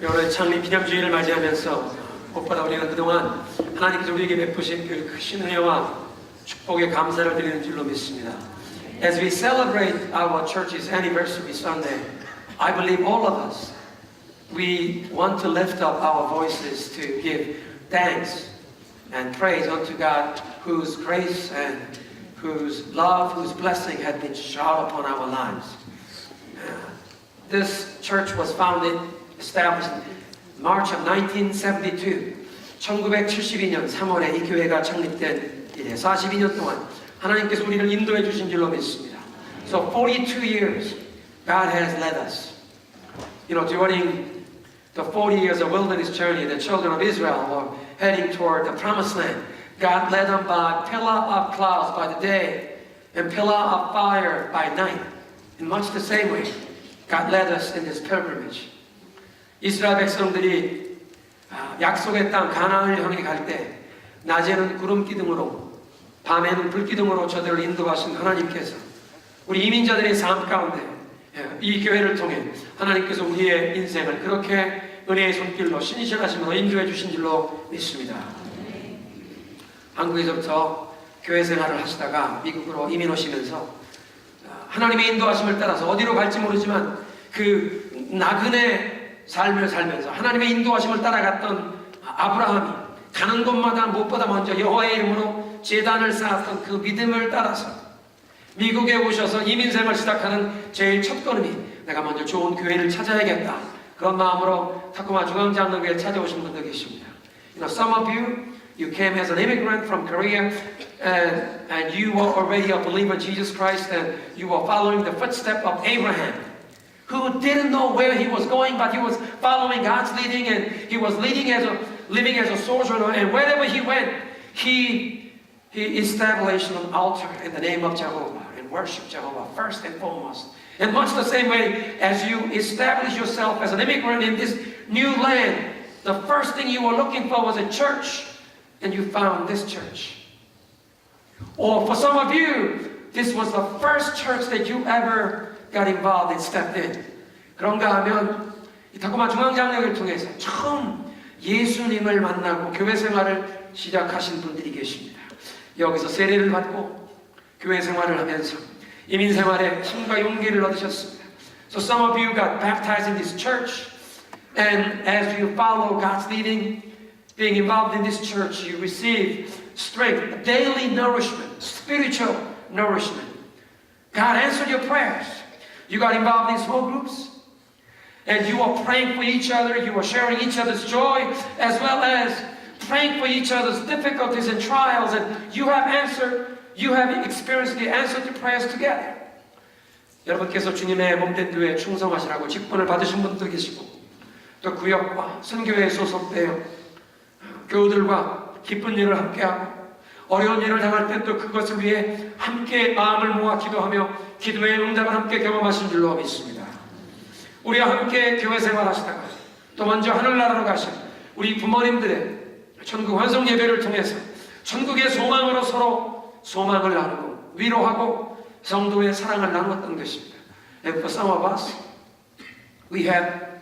올해 창립 기념주의를 맞이하면서 무엇보다 우리는 그동안 하나님께서 우리에게 베푸신 그 크신 은혜와 축복에 감사를 드리는 줄로 믿습니다. As we celebrate our church's anniversary Sunday, I believe all of us, we want to lift up our voices to give thanks and praise unto God, whose grace and whose love, whose blessing had been showered upon our lives. This church was founded, established in March of 1972. 1972년 3월에 이 교회가 창립된 이래 42년 동안 하나님께서 우리를 인도해 주신 줄로 믿습니다. So 42 years God has led us. You know, during the 40 years of wilderness journey, the children of Israel were heading toward the promised land. God led them by pillar of clouds by the day and pillar of fire by night. In much the same way, God led us in this pilgrimage. 이스라엘 백성들이 약속의 땅 가나안을 향해 갈 때 낮에는 구름 기둥으로 밤에는 불 기둥으로 저들을 인도하신 하나님께서 우리 이민자들의 삶 가운데 이 교회를 통해 하나님께서 우리의 인생을 그렇게 은혜의 손길로 신실하심으로 인도해 주신 줄로 믿습니다. 한국에서부터 교회 생활을 하시다가 미국으로 이민 오시면서 하나님의 인도하심을 따라서 어디로 갈지 모르지만 그 나그네 삶을 살면서 하나님의 인도하심을 따라갔던 아브라함이 가는 곳마다 무엇보다 먼저 여호와의 이름으로 제단을 쌓았던 그 믿음을 따라서 미국에 오셔서 이민생활을 시작하는 제일 첫 걸음이 내가 먼저 좋은 교회를 찾아야겠다. 그런 마음으로 타코마 중앙장로교회에 찾아오신 분도 계십니다. You know, some of you, you came as an immigrant from Korea and you were already a believer in Jesus Christ and you were following the footsteps of Abraham, who didn't know where he was going, but he was following God's leading, and he was living as a sojourner, and wherever he went, he established an altar in the name of Jehovah and worshiped Jehovah first and foremost. And much the same way as you establish yourself as an immigrant in this new land, the first thing you were looking for was a church, and you found this church. Or for some of you, this was the first church that you ever got involved and stepped in. 그런가 하면 이 타코마 중앙장로교회를 통해서 처음 예수님을 만나고 교회 생활을 시작하신 분들이 계십니다. 여기서 세례를 받고 교회 생활을 하면서 이민 생활에 힘과 용기를 얻으셨습니다. So some of you got baptized in this church, and as you follow God's leading, being involved in this church, you receive strength, daily nourishment, spiritual nourishment. God answered your prayers. You got involved in small groups, and you were praying for each other, you were sharing each other's joy, as well as praying for each other's difficulties and trials, and you have experienced the answer to prayers together. 여러분께서 주님의 몸된 교회에 충성하시라고 직분을 받으신 분도 계시고, 또 구역과 선교회에 소속되어 교우들과 기쁜 일을 함께하고, 어려운 일을 당할 때 또 그것을 위해 함께 마음을 모아 기도하며 기도의 응답을 함께 경험하신 줄로 믿습니다. 우리와 함께 교회 생활하시다가 또 먼저 하늘나라로 가신 우리 부모님들의 천국 환송 예배를 통해서 천국의 소망으로 서로 소망을 나누고 위로하고 성도의 사랑을 나누었던 것입니다. And for some of us, we have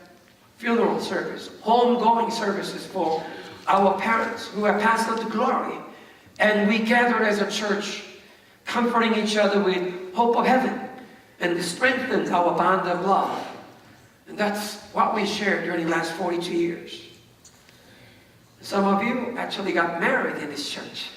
funeral service, homegoing services for our parents who have passed on to glory. And we gather as a church, comforting each other with hope of heaven, and strengthen our bond of love. And that's what we shared during the last 42 years. Some of you actually got married in this church.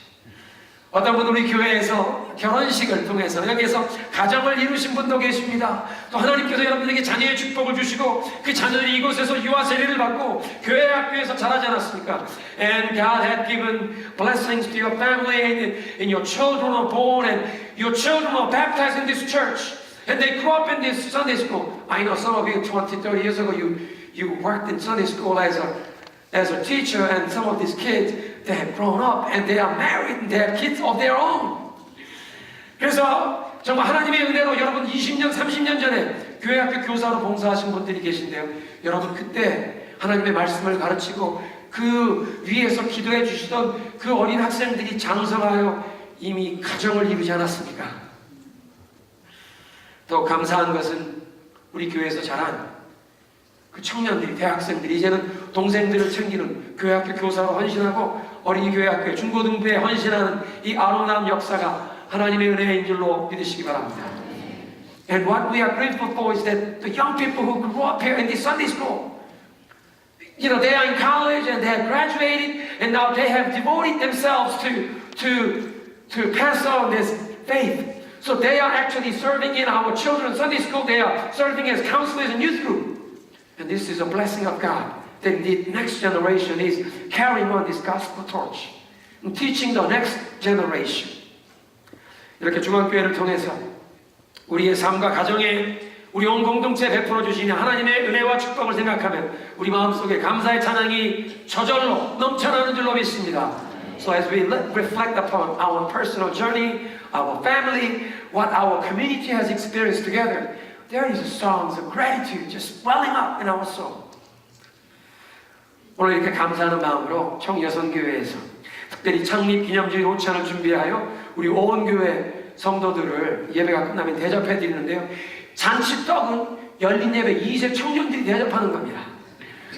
어떤 분은 우리 교회에서 결혼식을 통해서 여기에서 가정을 이루신 분도 계십니다. 또 하나님께서 여러분들에게 자녀의 축복을 주시고 그 자녀들이 이곳에서 유아 세례를 받고 교회 학교에서 자라지 않았습니까? And God had given blessings to your family, and your children were born, and your children were baptized in this church, and they grew up in this Sunday school. I know some of you 20, 30 years ago you worked in Sunday school as a teacher, and some of these kids, they have grown up and they are married and they have kids of their own. 그래서 정말 하나님의 은혜로 여러분 20년, 30년 전에 교회학교 교사로 봉사하신 분들이 계신데요. 여러분 그때 하나님의 말씀을 가르치고 그 위에서 기도해 주시던 그 어린 학생들이 장성하여 이미 가정을 이루지 않았습니까? 더 감사한 것은 우리 교회에서 자란 그 청년들이, 대학생들이 이제는 동생들을 챙기는 교회학교 교사로 헌신하고 어린이 교회학교에 중고등부에 헌신하는 이 아름다운 역사가 하나님의 은혜인 줄로 믿으시기 바랍니다. And what we are grateful for is that the young people who grew up here in this Sunday school, you know, they are in college and they have graduated and now they have devoted themselves to pass on this faith. So they are actually serving in our children's Sunday school. They are serving as counselors and youth group. And this is a blessing of God. That the next generation is carrying on this gospel torch and teaching the next generation. 이렇게 중앙교회를 통해서 우리의 삶과 가정에 우리 온 공동체에 베풀어 주시는 하나님의 은혜와 축복을 생각하면 우리 마음속에 감사의 찬양이 저절로 넘쳐나는 줄로 믿습니다. So as we reflect upon our personal journey, our family, what our community has experienced together, there is songs of gratitude just welling up in our soul. 오늘 이렇게 감사하는 마음으로 청여선교회에서 특별히 창립 기념주일 호찬을 준비하여 우리 온 교회 성도들을 예배가 끝나면 대접해 드리는데요. 잔치떡은 열린 예배 2세 청년들이 대접하는 겁니다.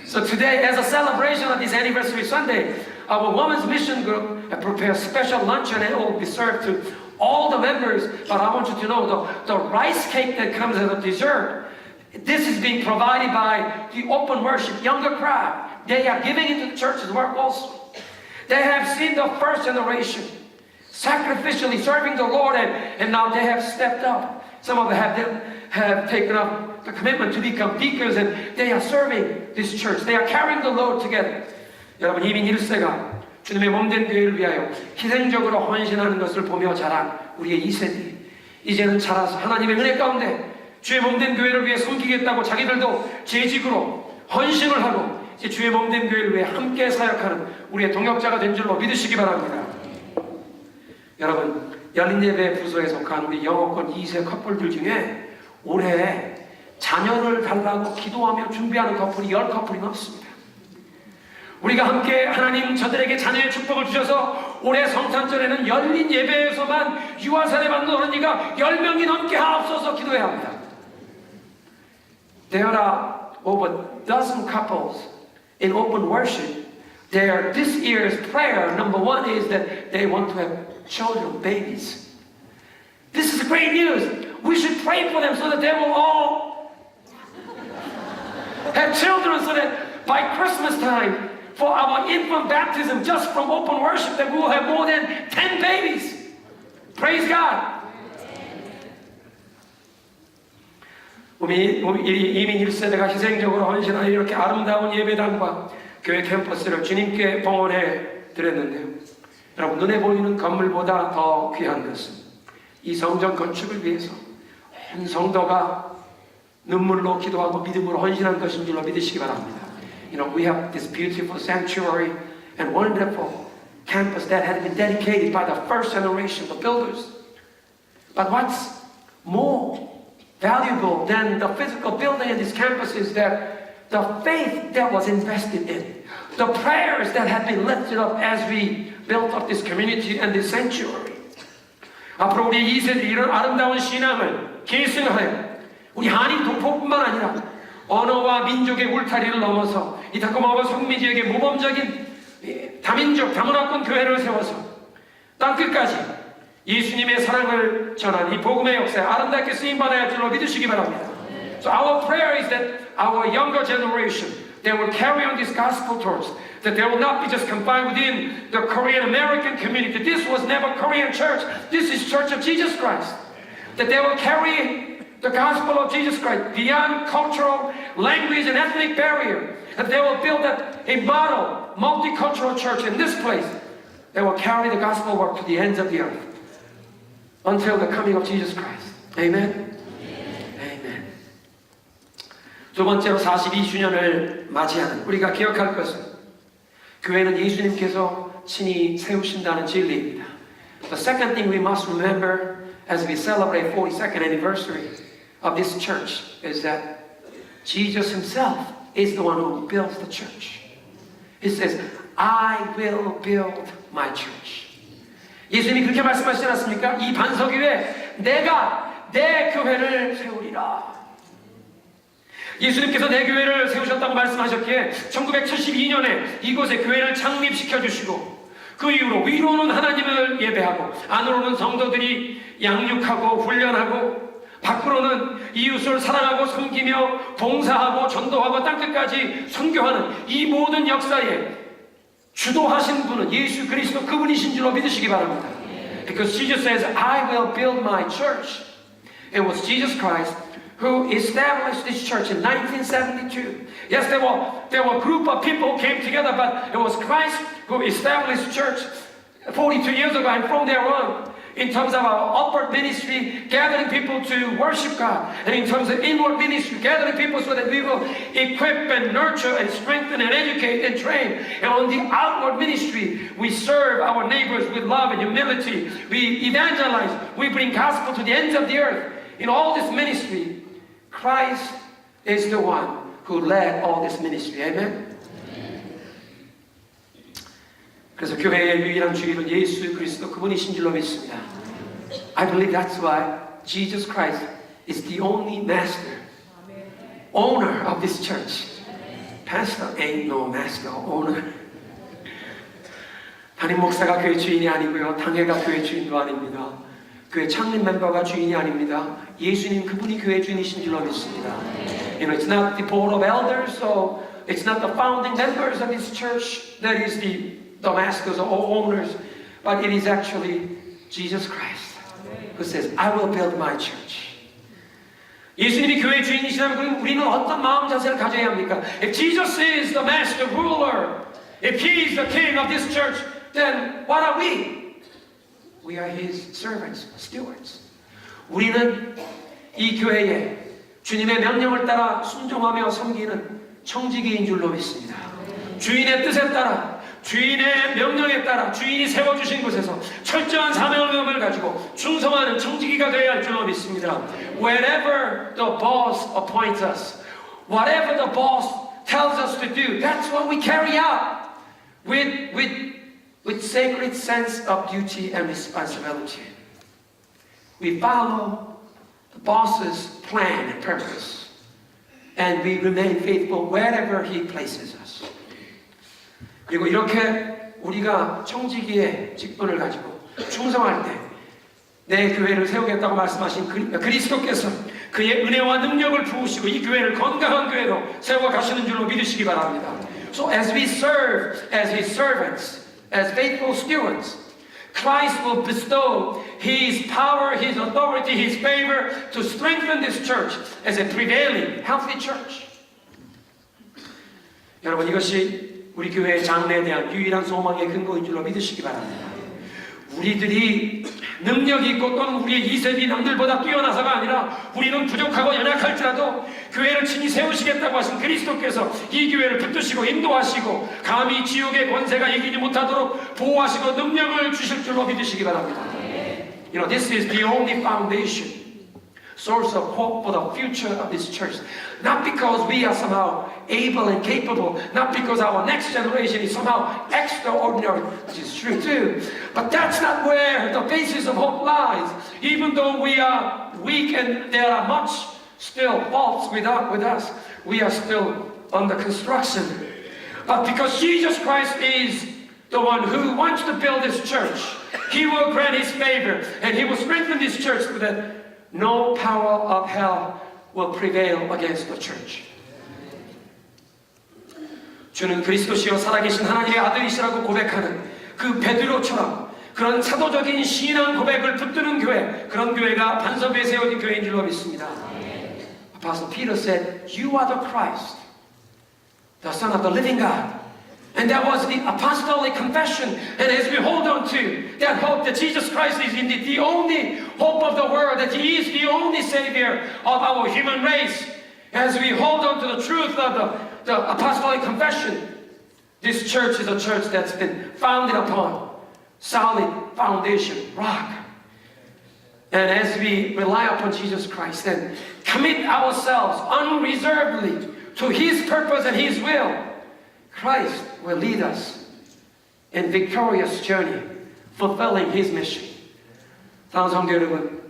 So today, as a celebration of this anniversary Sunday, our women's mission group have prepared special luncheon and it will be served to all the members. But I want you to know the rice cake that comes as a dessert, this is being provided by the open worship younger crowd. They are giving into the church's work also. They have seen the first generation sacrificially serving the Lord and now they have stepped up. Some of them have taken up the commitment to become deacons and they are serving this church. They are carrying the load together. 여러분, 이민 1세가 주님의 몸된 교회를 위하여 희생적으로 헌신하는 것을 보며 자란 우리의 2세들이 이제는 자라서 하나님의 은혜 가운데 주의 몸된 교회를 위해 섬기겠다고 자기들도 재직으로 헌신을 하고 이제 주의 몸된 교회를 위해 함께 사역하는 우리의 동역자가 된 줄로 믿으시기 바랍니다. 여러분, 열린예배 부서에 속한 우리 영어권 2세 커플들 중에 올해 자녀를 달라고 기도하며 준비하는 커플이 10커플이 넘습니다. 우리가 함께 하나님 저들에게 자녀의 축복을 주셔서 올해 성탄절에는 열린 예배에서만 유아세례 받는 어린이가 10명이 넘게 하옵소서 기도해야 합니다. There are over a dozen couples in open worship. This year's prayer, number one, is that they want to have children, babies. This is great news. We should pray for them so that they will all have children so that by Christmas time, for our infant baptism, just from open worship, that we will have more than 10 babies. Praise God. 이민 1세대가 희생적으로 헌신하는 이렇게 아름다운 예배당과 교회 캠퍼스를 주님께 봉헌해 드렸는데요. 여러분, 눈에 보이는 건물보다 더 귀한 것은 이 성전 건축을 위해서 온 성도가 눈물로 기도하고 믿음으로 헌신한 것인 줄로 믿으시기 바랍니다. You know, we have this beautiful sanctuary and wonderful campus that had been dedicated by the first generation, the builders. But what's more valuable than the physical building in this campus is that the faith that was invested in, the prayers that have been lifted up as we built up this community and this sanctuary. 앞으로 우리 2세들이 이런 아름다운 신앙을 계승하여 우리 한인 동포뿐만 아니라 언어와 민족의 울타리를 넘어서 이 다코마와 성미 지역의 모범적인 다민족 다문화권 교회를 세워서 땅끝까지 예수님의 사랑을 전한 이 복음의 역사에 아름답게 쓰임받아야 할 줄로 믿으시기 바랍니다. So our prayer is that our younger generation, they will carry on this gospel torch, that they will not be just confined within the Korean American community. This was never Korean church. This is Church of Jesus Christ. That they will carry the gospel of Jesus Christ beyond cultural, language, and ethnic barrier. That they will build a model, multicultural church in this place. They will carry the gospel work to the ends of the earth until the coming of Jesus Christ. Amen? Amen. 두 번째로 42주년을 맞이하는 우리가 기억할 것은 교회는 예수님께서 친히 세우신다는 진리입니다. The second thing we must remember as we celebrate 42nd anniversary of this church is that Jesus himself is the one who builds the church. He says, I will build my church. 예수님이 그렇게 말씀하시지 않았습니까? 이 반석 위에 내가 내 교회를 세우리라. 예수님께서 내 교회를 세우셨다고 말씀하셨기에 1972년에 이곳에 교회를 창립시켜 주시고 그 이후로 위로는 하나님을 예배하고 안으로는 성도들이 양육하고 훈련하고 밖으로는 이웃을 사랑하고 섬기며 봉사하고 전도하고 땅끝까지 선교하는 이 모든 역사에 주도하신 분은 예수 그리스도 그분이신 줄로 믿으시기 바랍니다. Because Jesus says, I will build my church. It was Jesus Christ who established this church in 1972. Yes, there were a group of people who came together, but it was Christ who established church 42 years ago, and from there on, in terms of our upward ministry, gathering people to worship God, and in terms of inward ministry, gathering people so that we will equip and nurture and strengthen and educate and train. And on the outward ministry, we serve our neighbors with love and humility. We evangelize. We bring gospel to the ends of the earth. In all this ministry, Christ is the one who led all this ministry. Amen? 그래서 교회의 유일한 주인은 예수 그리스도 그분이신 줄로 믿습니다. I believe that's why Jesus Christ is the only master, owner of this church. Pastor ain't no master, owner. 담임 목사가 교회 주인이 아니고요. 당회가 교회 주인도 아닙니다. 교회 창립 멤버가 주인이 아닙니다. 예수님 그분이 교회 주인이신 줄로 믿습니다. You know, it's not the board of elders, so it's not the founding members of this church that is the masters or owners, but it is actually Jesus Christ who says, I will build my church. 예수님이 교회 주인이시라면 우리는 어떤 마음 자세를 가져야 합니까? If Jesus is the master ruler, if He is the king of this church, then what are we? We are His servants, stewards. 우리는 이 교회에 주님의 명령을 따라 순종하며 섬기는 청지기인 줄로 믿습니다. 주인의 뜻에 따라 주인의 명령에 따라 주인이 세워주신 곳에서 철저한 사명감을 가지고 충성하는 청지기가 되어야 할 줄로 믿습니다. Wherever the boss appoints us, whatever the boss tells us to do, that's what we carry out with sacred sense of duty and responsibility. We follow the boss's plan and purpose, and we remain faithful wherever he places us. 그리고 이렇게 우리가 청지기의 직분을 가지고 충성할 때 내 교회를 세우겠다고 말씀하신 그리스도께서 그의 은혜와 능력을 부으시고 이 교회를 건강한 교회로 세워 가시는 줄로 믿으시기 바랍니다. So as we serve as His servants, as faithful stewards, Christ will bestow His power, His authority, His favor to strengthen this church as a prevailing, healthy church. 여러분 이것이 우리 교회의 장래에 대한 유일한 소망의 근거인 줄로 믿으시기 바랍니다. 우리들이 능력이 있고 또는 우리의 이색이 남들보다 뛰어나서가 아니라 우리는 부족하고 연약할지라도 교회를 친히 세우시겠다고 하신 그리스도께서 이 교회를 붙드시고 인도하시고 감히 지옥의 권세가 이기지 못하도록 보호하시고 능력을 주실 줄로 믿으시기 바랍니다. You know, this is the only foundation, source of hope for the future of this church. Not because we are somehow able and capable, not because our next generation is somehow extraordinary, which is true too, but that's not where the basis of hope lies. Even though we are weak and there are much still faults with us, we are still under construction. But because Jesus Christ is the one who wants to build this church, He will grant His favor and He will strengthen this church so that no power of hell will prevail against the church. 주는 그리스도시요 살아계신 하나님의 아들이시라고 고백하는 그 베드로처럼 그런 사도적인 신앙 고백을 붙드는 교회, 그런 교회가 반석 위에 세워진 교회인 줄로 믿습니다. Apostle Peter said, "You are the Christ, the Son of the living God." And that was the apostolic confession. And as we hold on to that hope that Jesus Christ is indeed the only hope of the world, that He is the only Savior of our human race, as we hold on to the truth of the apostolic confession, this church is a church that's been founded upon solid foundation, rock. And as we rely upon Jesus Christ and commit ourselves unreservedly to His purpose and His will, Christ will lead us in victorious journey, fulfilling His mission. 사랑하는 성도 여러분,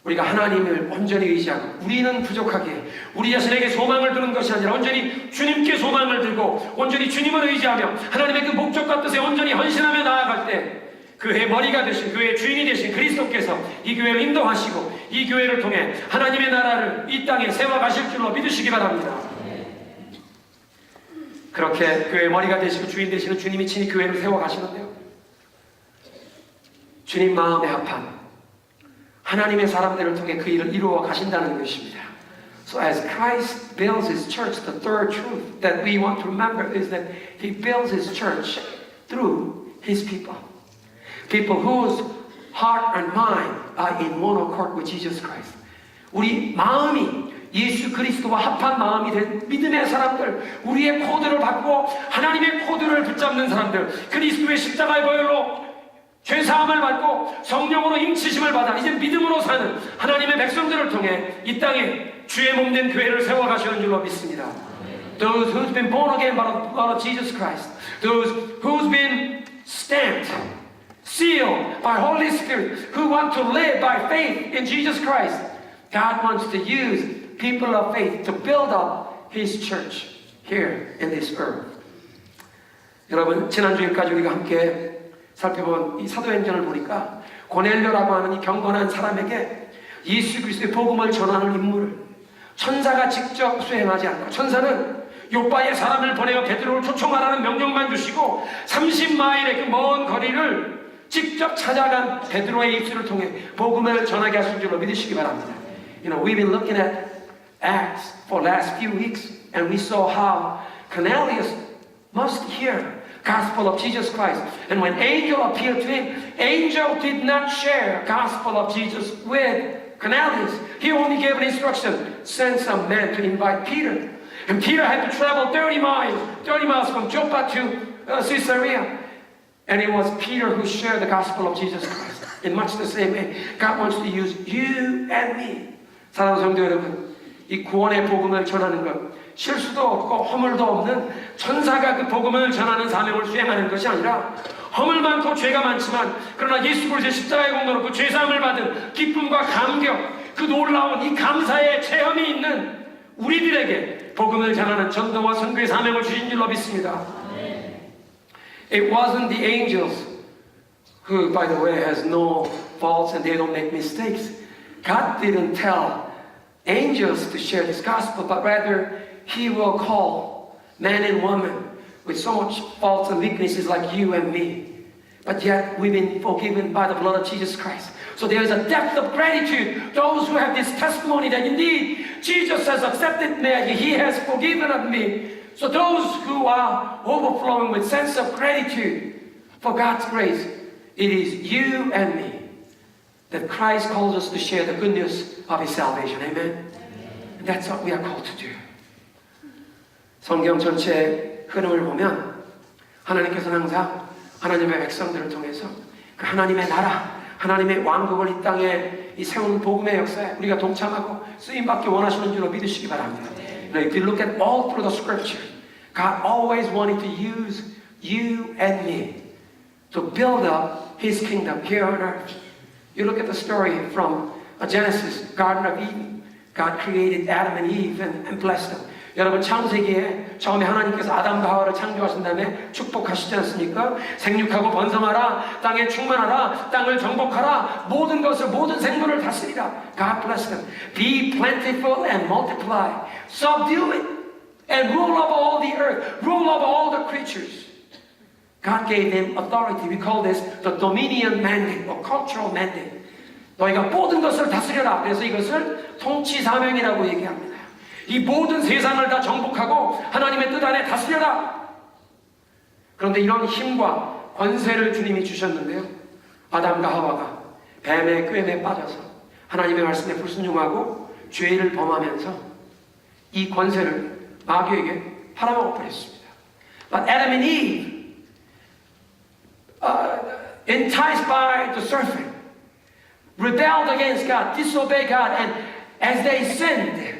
우리가 하나님을 온전히 의지하고 우리는 부족하기에 우리 자신에게 소망을 두는 것이 아니라 온전히 주님께 소망을 들고 온전히 주님을 의지하며 하나님의 그 목적과 뜻에 온전히 헌신하며 나아갈 때 교회의 머리가 되신, 교회의 주인이 되신 그리스도께서 이 교회를 인도하시고 이 교회를 통해 하나님의 나라를 이 땅에 세워가실 줄로 믿으시기 바랍니다. 그렇게 교회의 머리가 되시고 주인 되시는 주님이 친히 교회를 세워가시는데요, 주님 마음에 합한 하나님의 사람들을 통해 그 일을 이루어 가신다는 것입니다. So as Christ builds His church, the third truth that we want to remember is that He builds His church through His people. People whose heart and mind are in one accord with Jesus Christ. 우리 마음이 예수 그리스도와 합한 마음이 된 믿음의 사람들, 우리의 코드를 받고 하나님의 코드를 붙잡는 사람들, 그리스도의 십자가의 보혈로 죄사함을 받고 성령으로 임치심을 받아 이제 믿음으로 사는 하나님의 백성들을 통해 이 땅에 주의 몸된 교회를 세워가시는 줄로 믿습니다. Those who's been born again by the blood of Jesus Christ, those who's been stamped, sealed by Holy Spirit, who want to live by faith in Jesus Christ. God wants to use people of faith to build up His church here in this earth. 여러분, 지난주일까지 우리가 함께 살펴본 이 사도행전을 보니까 고넬료라고 하는 이 경건한 사람에게 예수 그리스도의 복음을 전하는 임무를 천사가 직접 수행하지 않고, 천사는 요바에 사람을 보내어 베드로를 초청하라는 명령만 주시고 30마일의 그 먼 거리를 직접 찾아간 베드로의 입술을 통해 복음을 전하게 하신 줄로 믿으시기 바랍니다. You know, we've been looking at Acts for last few weeks, and we saw how Cornelius must hear gospel of Jesus Christ. And when angel appeared to him, angel did not share gospel of Jesus with Cornelius. He only gave an instruction, send some men to invite Peter. And Peter had to travel 30 miles from Joppa to Caesarea. And it was Peter who shared the gospel of Jesus Christ. In much the same way, God wants to use you and me. 사랑하는 성도 여러분, 이 구원의 복음을 전하는 것, 실수도 없고 허물도 없는 천사가 그 복음을 전하는 사명을 수행하는 것이 아니라 허물 많고 죄가 많지만 그러나 예수 그리스도의 십자가의 공로로 그 죄사함을 받은 기쁨과 감격, 그 놀라운 이 감사의 체험이 있는 우리들에게 복음을 전하는 전도와 선교의 사명을 주신 줄로 믿습니다. It wasn't the angels who, by the way, has no faults and they don't make mistakes. God didn't tell angels to share this gospel, but rather He will call men and women with so much faults and weaknesses like you and me. But yet we've been forgiven by the blood of Jesus Christ. So there is a depth of gratitude. Those who have this testimony that indeed Jesus has accepted me, He has forgiven of me. So those who are overflowing with sense of gratitude for God's grace, it is you and me that Christ calls us to share the good news of His salvation. Amen? And that's what we are called to do. 성경 전체의 흐름을 보면 하나님께서는 항상 하나님의 백성들을 통해서 그 하나님의 나라, 하나님의 왕국을 이 땅에 이 세우는 복음의 역사에 우리가 동참하고 쓰임받기 원하시는 줄로 믿으시기 바랍니다. If you look at all through the scripture, God always wanted to use you and me to build up His kingdom here on earth. You look at the story from Genesis, Garden of Eden. God created Adam and Eve and blessed them. 여러분, 창세기에 처음에 하나님께서 아담과 하와를 창조하신 다음에 축복하시지 않습니까? 생육하고 번성하라, 땅에 충만하라, 땅을 정복하라, 모든 것을, 모든 생물을 다스리라. God bless them. Be plentiful and multiply. Subdue it and rule over all the earth. Rule over all the creatures. God gave them authority. We call this the dominion mandate or cultural mandate. 너희가 모든 것을 다스려라. 그래서 이것을 통치 사명이라고 얘기합니다. 이 모든 세상을 다 정복하고 하나님의 뜻 안에 다스려라. 그런데 이런 힘과 권세를 주님이 주셨는데요, 아담과 하와가 뱀의 꾀에 빠져서 하나님의 말씀에 불순종하고 죄를 범하면서 이 권세를 마귀에게 팔아먹어 버렸습니다. But Adam and Eve, enticed by the serpent, rebelled against God, disobeyed God, and as they sinned,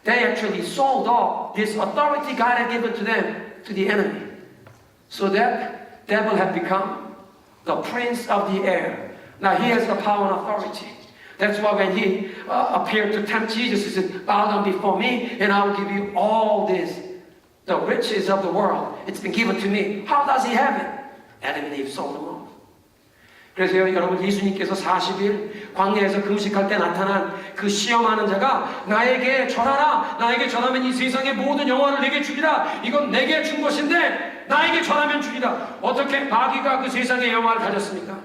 they actually sold off this authority God had given to them to the enemy. So that devil had become the prince of the air. Now he has the power and authority That's why when he appeared to tempt Jesus, he said, bow down before me and I will give you all this. The riches of the world, it's been given to me. How does he have it? Adam and Eve sold them all. 그래서 여러분, 예수님께서 40일 광야에서 금식할 때 나타난 그 시험하는 자가 나에게 절하라, 나에게 절하면 이 세상의 모든 영화를 내게 주리라, 이건 내게 준 것인데 나에게 절하면 주리라. 어떻게 마귀가 그 세상의 영화를 가졌습니까?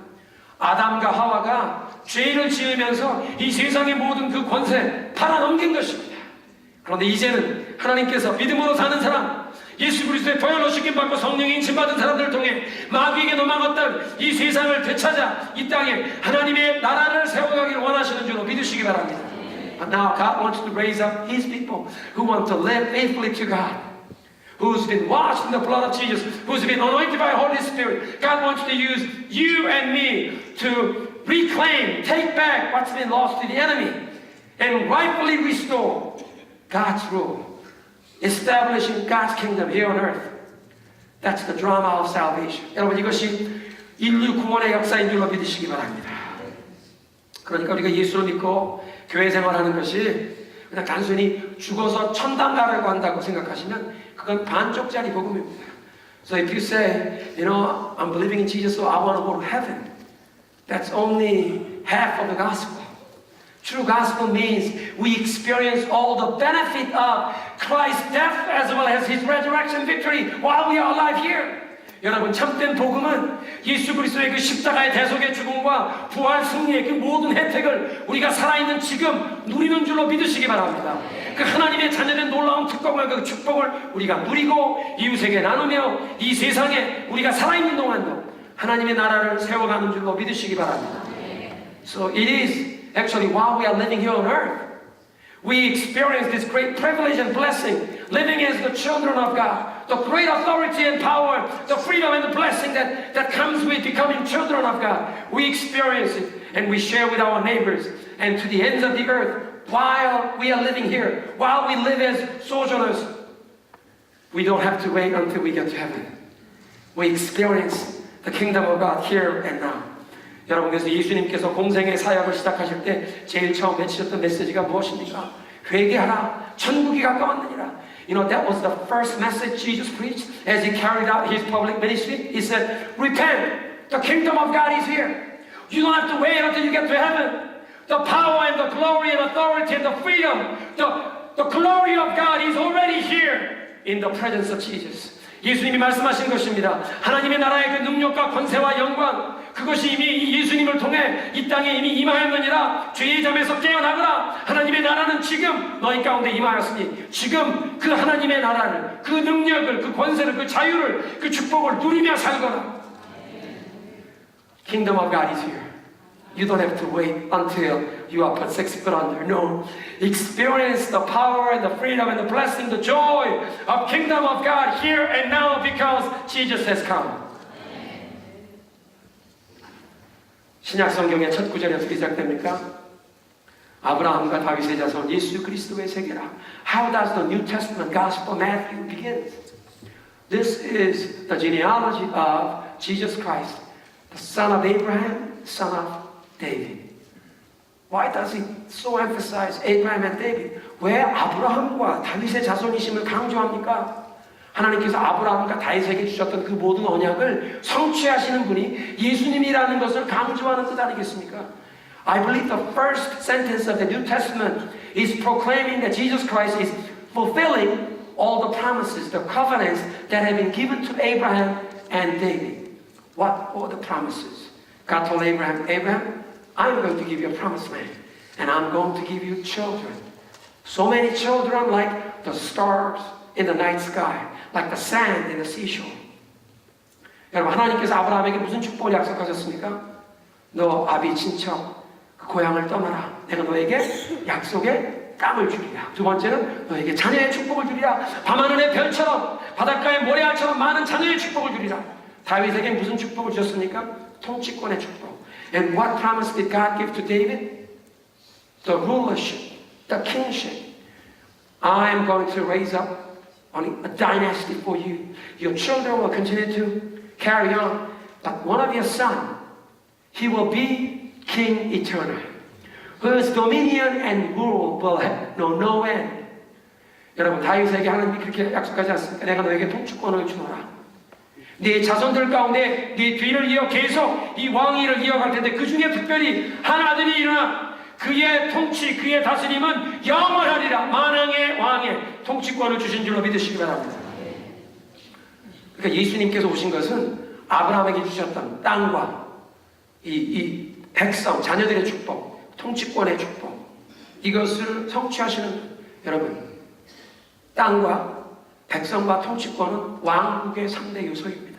아담과 하와가 죄를 지으면서 이 세상의 모든 그 권세 팔아넘긴 것입니다. 그런데 이제는 하나님께서 믿음으로 사는 사람, 예수 그리스도의 보혈로 씻김 받고 성령의 인침 받은 사람들을 통해 마귀에게 도망갔던 이 세상을 되찾아 이 땅에 하나님의 나라를 세워가기를 원하시는 줄로 믿으시기 바랍니다. And now God wants to raise up His people who want to live faithfully to God, who's been washed in the blood of Jesus, who's been anointed by the Holy Spirit. God wants to use you and me to reclaim, take back what's been lost to the enemy and rightfully restore God's rule. Establishing God's kingdom here on earth. That's the drama of salvation. 여러분, 이것이 인류 구원의 역사인 줄로 믿으시기 바랍니다. 그러니까 우리가 예수를 믿고 교회 생활하는 것이 그냥 단순히 죽어서 천당 가려고 한다고 생각하시면 그건 반쪽짜리 복음입니다. So if you say, you know, I'm believing in Jesus, so I want to go to heaven, that's only half of the gospel. True gospel means we experience all the benefit of Christ's death as well as His resurrection victory while we are alive here. 여러분, 참된 복음은 예수 그리스도의 그 십자가의 대속의 죽음과 부활 승리의 그 모든 혜택을 우리가 살아있는 지금 누리는 줄로 믿으시기 바랍니다. 그 하나님의 자녀된 놀라운 특권과 그 축복을 우리가 누리고 이웃에게 나누며 이 세상에 우리가 살아있는 동안도 하나님의 나라를 세워가는 줄로 믿으시기 바랍니다. So it is actually while we are living here on earth, we experience this great privilege and blessing, living as the children of God, the great authority and power, the freedom and the blessing that comes with becoming children of God. We experience it and we share with our neighbors and to the ends of the earth while we are living here, while we live as sojourners. We don't have to wait until we get to heaven. We experience the kingdom of God here and now. 여러분, 그래서 예수님께서 공생의 사역을 시작하실 때 제일 처음 외치셨던 메시지가 무엇입니까? 회개하라, 천국이 가까웠느니라. You know, that was the first message Jesus preached as He carried out His public ministry. He said, repent, the kingdom of God is here. You don't have to wait until you get to heaven. The power and the glory and authority and the freedom, the glory of God is already here in the presence of Jesus. 예수님이 말씀하신 것입니다. 하나님의 나라의 그 능력과 권세와 영광, 그것이 이미 예수님을 통해 이 땅에 이미 임하였느니라. 죄의 잠에서 깨어나거라. 하나님의 나라는 지금 너희 가운데 임하였으니 지금 그 하나님의 나라를, 그 능력을, 그 권세를, 그 자유를, 그 축복을 누리며 살거라. Kingdom of God is here. You don't have to wait until you are put 6 foot under. No. Experience the power and the freedom and the blessing, the joy of kingdom of God here and now because Jesus has come. 신약 성경의 첫 구절이 어떻게 시작됩니까? 아브라함과 다윗의 자손 예수 그리스도의 세계라. How does the New Testament Gospel Matthew begins? This is the genealogy of Jesus Christ, the son of Abraham, son of David. Why does he so emphasize Abraham and David? 왜 아브라함과 다윗의 자손이심을 강조합니까? 하나님께서 아브라함과 다윗에게 주셨던 그 모든 언약을 성취하시는 분이 예수님이라는 것을 강조하는 뜻 아니겠습니까? I believe the first sentence of the New Testament is proclaiming that Jesus Christ is fulfilling all the promises, the covenants that have been given to Abraham and David. What were the promises? God told Abraham, Abraham, I'm going to give you a promised land, and I'm going to give you children. So many children like the stars in the night sky, like the sand in the seashore. 여러분, 하나님께서 아브라함에게 무슨 축복을 약속하셨습니까? 너 아비 친척 그 고향을 떠나라. 내가 너에게 약속의 땅을 주리라. 두 번째는 너에게 자녀의 축복을 주리라. 밤하늘의 별처럼 바닷가의 모래알처럼 많은 자녀의 축복을 주리라. 다윗에게 무슨 축복을 주셨습니까? 통치권의 축복. And what promise did God give to David? The rulership, the kingship. I am going to raise up a dynasty for you. Your children will continue to carry on. But one of your sons, he will be king eternal. whose dominion and rule will have no end. 여러분, 다윗에게 하나님이 그렇게 약속하지 않습니까? 내가 너에게 통치권을 주노라. 네 자손들 가운데 네 뒤를 이어 계속 이 왕위를 이어갈 텐데 그 중에 특별히 한 아들이 일어나 그의 통치, 그의 다스림은 영원하리라. 만왕의 왕의 통치권을 주신 줄로 믿으시기 바랍니다. 그러니까 예수님께서 오신 것은 아브라함에게 주셨던 땅과 이 백성, 자녀들의 축복, 통치권의 축복, 이것을 성취하시는 여러분, 땅과 백성과 통치권은 왕국의 3대 요소입니다.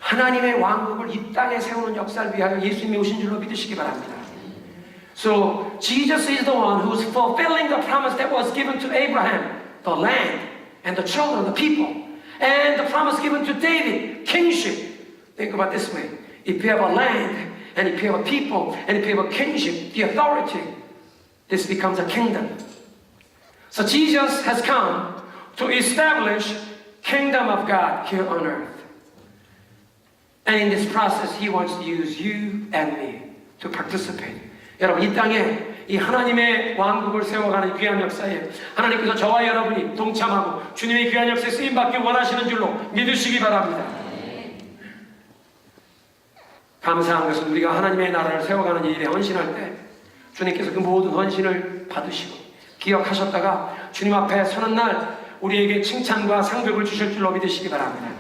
하나님의 왕국을 이 땅에 세우는 역사를 위하여 예수님이 오신 줄로 믿으시기 바랍니다. So Jesus is the one who is fulfilling the promise that was given to Abraham, the land and the children, the people, and the promise given to David, kingship. Think about it this way. If you have a land, and if you have a people, and if you have a kingship, the authority, this becomes a kingdom. So Jesus has come to establish kingdom of God here on earth. And in this process, He wants to use you and me to participate. 여러분, 이 땅에 이 하나님의 왕국을 세워가는 귀한 역사에 하나님께서 저와 여러분이 동참하고 주님의 귀한 역사에 쓰임받기 원하시는 줄로 믿으시기 바랍니다. 감사한 것은 우리가 하나님의 나라를 세워가는 일에 헌신할 때 주님께서 그 모든 헌신을 받으시고 기억하셨다가 주님 앞에 서는 날 우리에게 칭찬과 상급을 주실 줄로 믿으시기 바랍니다.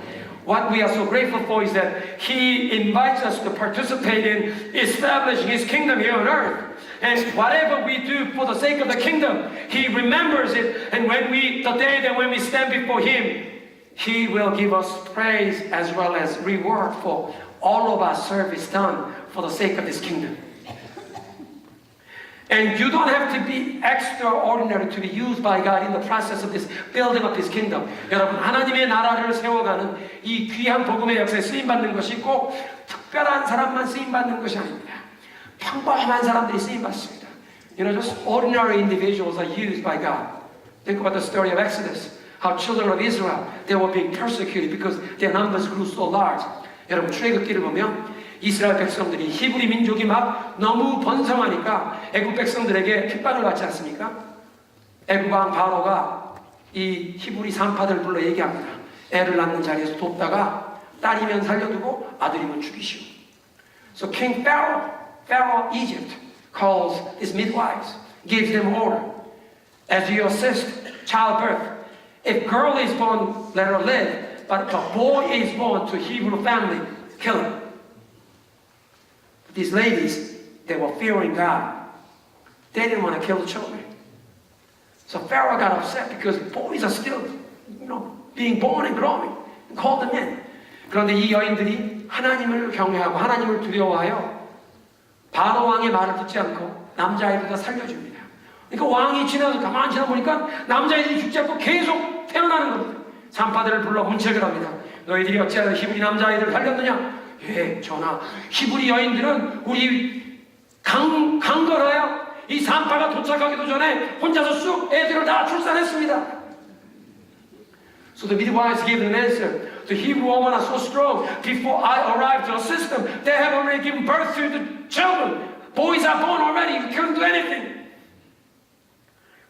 What we are so grateful for is that He invites us to participate in establishing His kingdom here on earth. And whatever we do for the sake of the kingdom, He remembers it. And the day that when we stand before Him, He will give us praise as well as reward for all of our service done for the sake of His kingdom. And you don't have to be extraordinary to be used by God in the process of this building of His kingdom. 여러분, 하나님의 나라를 세워가는 이 귀한 복음의 역사에 쓰임받는 것이 꼭 특별한 사람만 쓰임받는 것이 아닙니다. 평범한 사람들이 쓰임받습니다. You know, just ordinary individuals are used by God. Think about the story of Exodus. How children of Israel, they were being persecuted because their numbers grew so large. 여러분, 출애굽기를 보면 이스라엘 백성들이 히브리 민족이 막 너무 번성하니까 애굽 백성들에게 핍박을 받지 않습니까? 애굽 왕 바로가 이 히브리 산파들 불러 얘기합니다. 애를 낳는 자리에서 돕다가 딸이면 살려두고 아들이면 죽이시오. So King Pharaoh Egypt calls his midwives, gives them order. As you assist childbirth, if girl is born, let her live. But if a boy is born to Hebrew family, kill him. These ladies, they were fearing God. They didn't want to kill the children. So Pharaoh got upset because boys are still, being born and growing. And called them in. 그런데 이 여인들이 하나님을 경외하고 하나님을 두려워하여 바로 왕의 말을 듣지 않고 남자아이들 다 살려줍니다. 그러니까 왕이 가만히 지나보니까 남자아이들이 죽지 않고 계속 태어나는 겁니다. 산파들을 불러 문책을 합니다. 너희들이 어찌하여 히브리 남자아이들을 살렸느냐? 예, 전하, 히브리 여인들은 우리 강건하여 이 산파가 도착하기도 전에 혼자서 쑥 애들을 다 출산했습니다. So the midwives gave an answer. The Hebrew women are so strong. Before I arrived to assist them, they have already given birth to the children. Boys are born already. You can't do anything.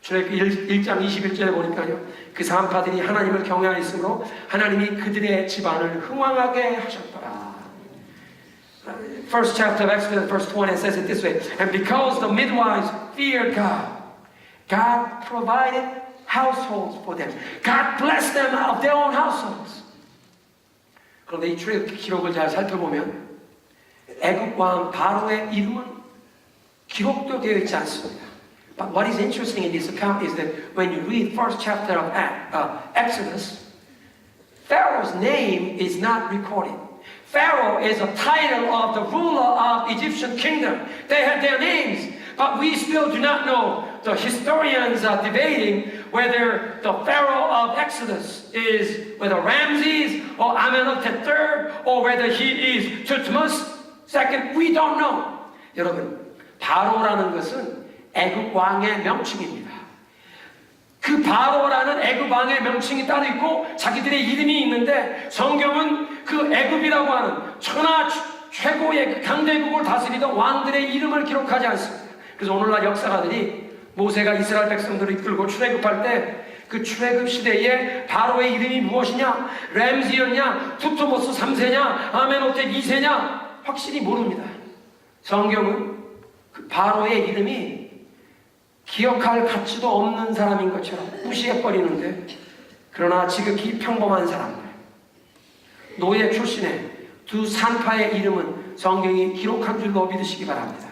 출애굽기 1장 21절에 보니까요, 그 산파들이 하나님을 경외하였으므로 하나님이 그들의 집안을 흥왕하게 하셨더라. First chapter of Exodus, verse 20 says it this way. And because the midwives feared God, God provided households for them. God blessed them out of their own households. 그런데 이 출애굽기 기록을 잘 살펴보면 애굽 왕 바로의 이름은 기록도 되어 있지 않습니다. But what is interesting in this account is that when you read first chapter of Exodus, Pharaoh's name is not recorded. Pharaoh is a title of the ruler of Egyptian kingdom. They had their names, but we still do not know. The historians are debating whether the Pharaoh of Exodus is whether Ramses or Amenhotep III or whether he is Thutmose II. We don't know. 여러분, 바로라는 것은 애굽 왕의 명칭입니다. 그 바로라는 애굽 왕의 명칭이 따로 있고 자기들의 이름이 있는데 성경은 그 애굽이라고 하는 천하 최고의 그 강대국을 다스리던 왕들의 이름을 기록하지 않습니다. 그래서 오늘날 역사가들이 모세가 이스라엘 백성들을 이끌고 출애굽할 때 그 출애굽 시대에 바로의 이름이 무엇이냐? 램지였냐? 투토모스 3세냐? 아메노텍 2세냐? 확실히 모릅니다. 성경은 그 바로의 이름이 기억할 가치도 없는 사람인 것처럼 무시해버리는데, 그러나 지극히 평범한 사람들, 노예 출신의 두 산파의 이름은 성경이 기록한 줄로 믿으시기 바랍니다.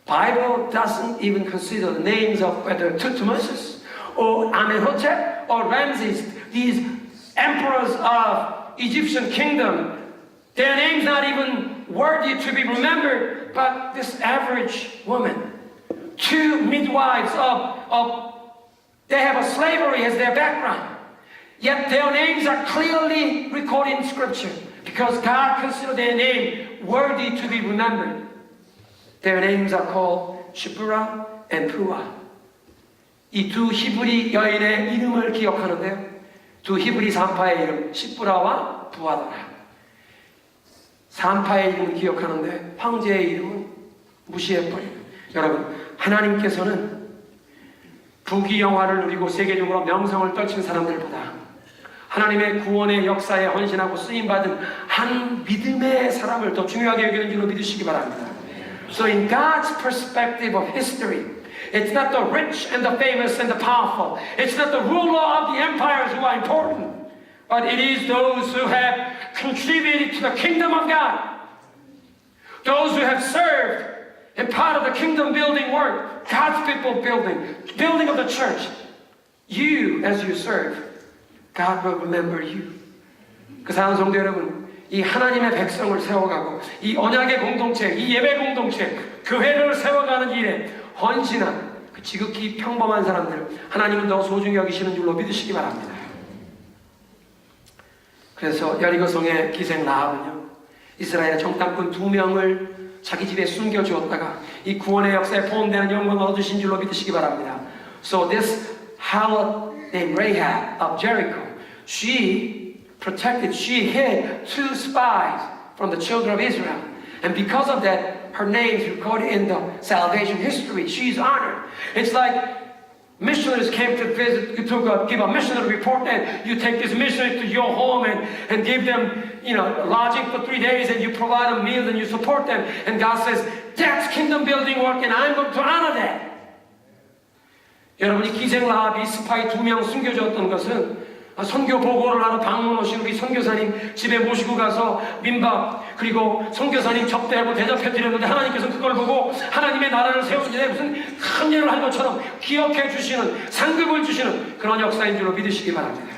Bible doesn't even consider the names of whether Tutmosis or Amenhotep or Ramses, these emperors of Egyptian kingdom. Their names not even worthy to be remembered, but this average woman, two midwives they have a slavery as their background. Yet their names are clearly recorded in Scripture because God considered their name worthy to be remembered. Their names are called Shipporah and Puah. 이 두 히브리 여인의 이름을 기억하는데요. 두 히브리 산파의 이름, 시브라와 부하더라. 산파의 이름을 기억하는데 황제의 이름은 무시해버려요. 여러분, 하나님께서는 부귀영화를 누리고 세계적으로 명성을 떨친 사람들보다 하나님의 구원의 역사에 헌신하고 쓰임받은 한 믿음의 사람을 더 중요하게 여기는 줄로 믿으시기 바랍니다. So in God's perspective of history, it's not the rich and the famous and the powerful. It's not the ruler of the empires who are important. But it is those who have contributed to the kingdom of God. Those who have served in part of the kingdom building work. God's people building of the church. You, as you serve, God will remember you. 그 사랑하는 성도 여러분, 이 하나님의 백성을 세워가고 이 언약의 공동체, 이 예배 공동체, 교회를 세워가는 일에 헌신한 그 지극히 평범한 사람들, 하나님은 더 소중히 여기시는 줄로 믿으시기 바랍니다. 그래서 여리고성의 기생 라합은요, 이스라엘의 정탐꾼 2명을 자기 집에 숨겨주었다가 이 구원의 역사에 포함되는 영광을 얻으신 줄로 믿으시기 바랍니다. So this harlot named Rahab of Jericho, she hid 2 spies from the children of Israel. And because of that, her name is recorded in the salvation history. She's honored. It's like missionaries came to visit, give a missionary report, and you take this missionary to your home and give them, lodging for 3 days, and you provide them meals and you support them. And God says, that's kingdom building work, and I'm going to honor that. 여러분이 기생 라합이 스파이 2명 숨겨줬던 것은 선교 보고를 하러 방문 오신 우리 선교사님 집에 모시고 가서 민박 그리고 선교사님 접대하고 대접해 드렸는데 하나님께서 그걸 보고 하나님의 나라를 세우는 일에 무슨 큰 일을 한 것처럼 기억해 주시는, 상급을 주시는 그런 역사인 줄로 믿으시기 바랍니다.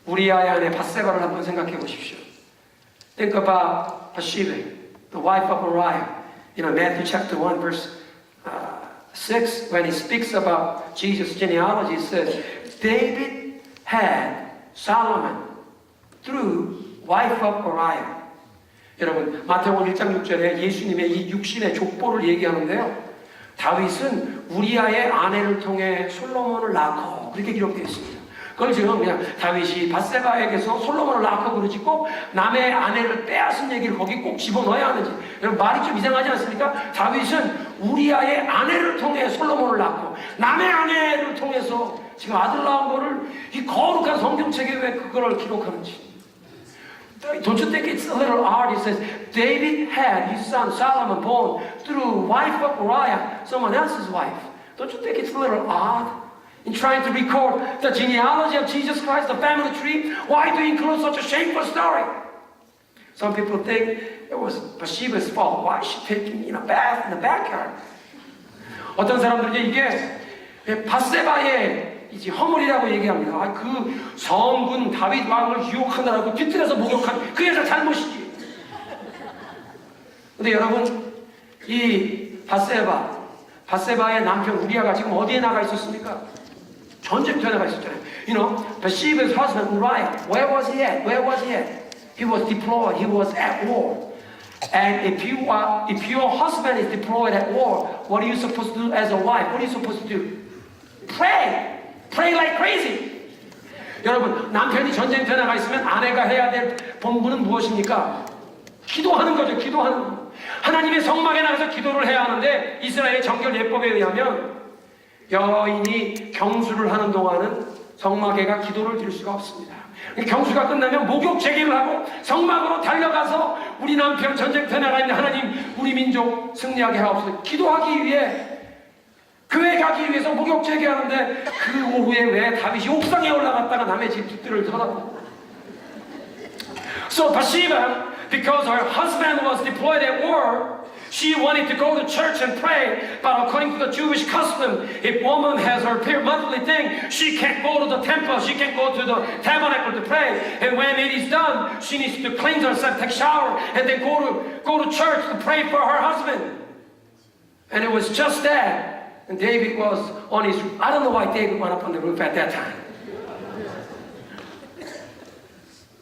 우리아의 아내 밧세바를 한번 생각해 보십시오. Think about Bathsheba, the wife of Uriah. Matthew chapter 1 verse 6, when he speaks about Jesus' genealogy, it says, David had Solomon through wife of Uriah. 여러분, 마태복음 1장 6절에 예수님의 이 육신의 족보를 얘기하는데요. 다윗은 우리아의 아내를 통해 솔로몬을 낳고 그렇게 기록되어 있습니다. 그걸 지금 그냥 다윗이 밧세바에게서 솔로몬을 낳고 그러지고 남의 아내를 빼앗은 얘기를 거기 꼭 집어넣어야 하는지, 여러분 말이 좀 이상하지 않습니까? 다윗은 우리아의 아내를 통해 솔로몬을 낳고 남의 아내를 통해서 지금 아들 낳은 거를 이 거룩한 성경책에 왜 그거를 기록하는지. Don't you think it's a little odd? It says David had his son Solomon born through wife of Uriah, someone else's wife. Don't you think it's a little odd? In trying to record the genealogy of Jesus Christ, the family tree, why do you include such a shameful story? Some people think it was Bathsheba's fault. Why is she taking a bath in the backyard? 어떤 사람들이 이게 밧세바의 이제 허물이라고 얘기합니다. 그 성군 다윗 왕을 유혹하느라고 뒤틀어서 목욕한 그 여자 잘못이지. 근데 여러분, 이 밧세바의 남편 우리아가 지금 어디에 나가 있었습니까? 전쟁터에 나가 있었잖아요. Bathsheba's husband Uriah, where was he at? He was deployed. He was at war. And if your husband is deployed at war, what are you supposed to do as a wife? What are you supposed to do? Pray. Pray like crazy. 여러분, 남편이 전쟁터에 나가 있으면 아내가 해야 될 본분은 무엇입니까? 기도하는 거죠. 기도하는 거. 하나님의 성막에 나가서 기도를 해야 하는데 이스라엘의 정결 예법에 의하면 여인이 경수를 하는 동안은 성막에가 기도를 드릴 수가 없습니다. 경수가 끝나면 목욕 재개를 하고 성막으로 달려가서 우리 남편 전쟁터에 나가 있는 하나님 우리 민족 승리하게 하옵소서. 기도하기 위해 교회 가기 위해서 목욕 재개하는데 그 오후에 왜 다윗이 옥상에 올라갔다가 남의 집 뒷뜰을 쳐다보고. So Bathsheba, because her husband was deployed at war, she wanted to go to church and pray, but according to the Jewish custom, if woman has her monthly thing, she can't go to the temple, she can't go to the tabernacle to pray. And when it is done, she needs to cleanse herself, take shower, and then go to church to pray for her husband. And it was just that, and David was on his, I don't know why David went up on the roof at that time.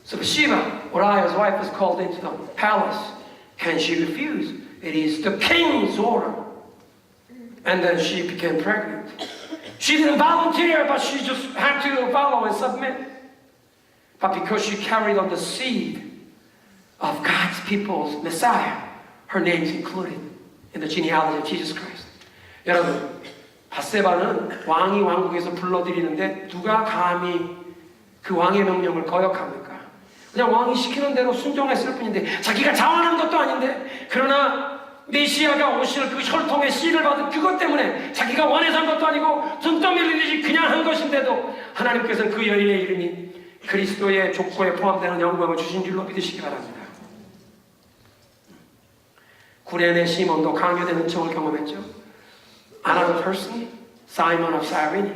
So Bathsheba, Uriah's wife, was called into the palace, and she refused. It is the king's order. And then she became pregnant. She didn't volunteer, but she just had to follow and submit. But because she carried on the seed of God's people's Messiah, her name's included in the genealogy of Jesus Christ. 여러분, 밧세바는 왕이 왕국에서 불러들이는데 누가 감히 그 왕의 명령을 거역합니까? 그냥 왕이 시키는 대로 순종했을 뿐인데 자기가 자원한 것도 아닌데 그러나 메시아가 오실 그 혈통의 씨를 받은 그것 때문에 자기가 원해서 한 것도 아니고 눈떠 밀리듯이 그냥 한 것인데도 하나님께서는 그 여인의 이름이 그리스도의 족보에 포함되는 영광을 주신 줄로 믿으시기 바랍니다. 구레네 시몬도 강요된 은총을 경험했죠. Another person, Simon of Cyrene.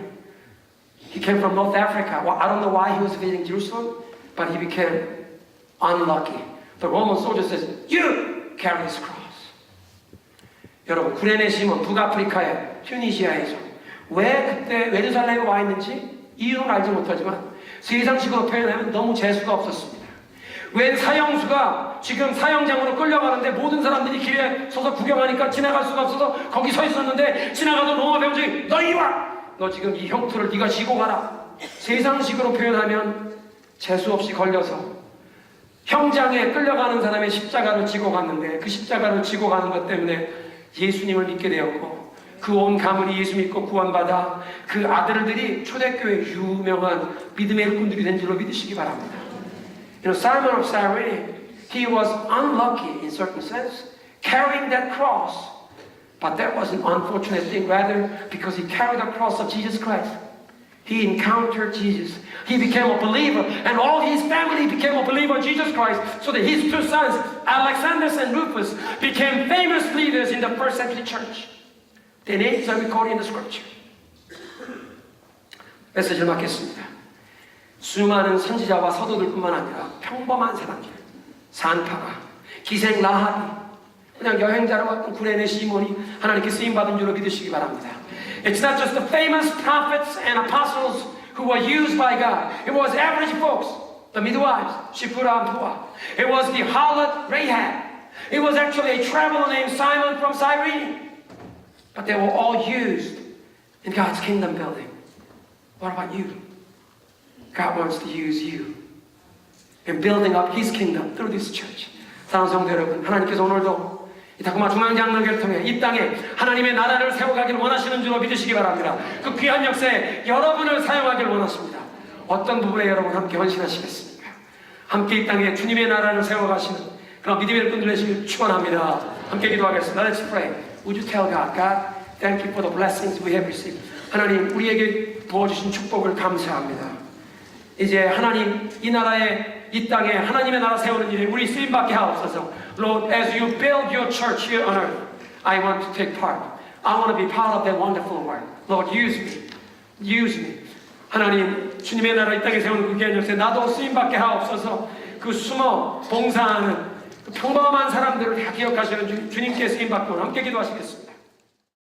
He came from North Africa. Well, I don't know why he was visiting Jerusalem. But he became unlucky. The Roman soldier says, "You carry this cross." 여러분, 구레네 시몬 북아프리카의 튜니시아에서 왜 그때 예루살렘에 와 있는지 이유는 알지 못하지만 세상식으로 표현하면 너무 재수가 없었습니다. 웬 사형수가 지금 사형장으로 끌려가는데 모든 사람들이 길에 서서 구경하니까 지나갈 수가 없어서 거기 서 있었는데 지나가던 로마 병정이 너 이리 와! 너 지금 이 형투를 네가 지고 가라. 세상식으로 표현하면 재수 없이 걸려서 형장에 끌려가는 사람의 십자가를 지고 갔는데 그 십자가를 지고 가는 것 때문에 예수님을 믿게 되었고 그 온 가문이 예수 믿고 구원받아 그 아들들이 초대교회 유명한 믿음의 일꾼들이 된 줄로 믿으시기 바랍니다. You know, Simon of Cyrene, he was unlucky in certain sense, carrying that cross. But that was an unfortunate thing, rather because he carried the cross of Jesus Christ. He encountered Jesus. He became a believer, and all his family became a believer in Jesus Christ, so that his two sons, Alexander and Rufus, became famous leaders in the first century church. Their names are recorded in the scripture. 메시지를 맡겠습니다. 수많은 선지자와 사도들뿐만 아니라 평범한 사람들, 산파가, 기생 라합이, 그냥 여행자로 왔던 구레네 시몬이 하나님께 쓰임받은 줄로 믿으시기 바랍니다. It's not just the famous prophets and apostles who were used by God. It was average folks, the midwives, Shiphrah and Puah. It was the harlot Rahab. It was actually a traveler named Simon from Cyrene. But they were all used in God's kingdom building. What about you? God wants to use you in building up His kingdom through this church. 사랑하는 성도 여러분, 하나님께서 오늘도 이 다코마 중앙장로교를 통해 이 땅에 하나님의 나라를 세워가기를 원하시는 줄로 믿으시기 바랍니다. 그 귀한 역사에 여러분을 사용하기를 원하십니다. 어떤 부분에 여러분 함께 헌신하시겠습니까? 함께 이 땅에 주님의 나라를 세워가시는 그런 믿음의 일꾼들 되시길 축원합니다. 함께 기도하겠습니다. Let's pray. Would you tell God, God, thank you for the blessings we have received. 하나님, 우리에게 부어주신 축복을 감사합니다. 이제 하나님, 이 나라에, 이 땅에 하나님의 나라 세우는 일에 우리 쓰임받게 하옵소서. Lord, as you build your church here on earth, I want to take part. I want to be part of that wonderful work. Lord, use me. Use me. 하나님, 주님의 나라 이 땅에 세우는 그 귀한 역사에 나도 쓰임받게 하옵소서. 그 숨어 봉사하는 그 평범한 사람들을 다 기억하시는 주님께 쓰임받고 함께 기도하시겠습니다.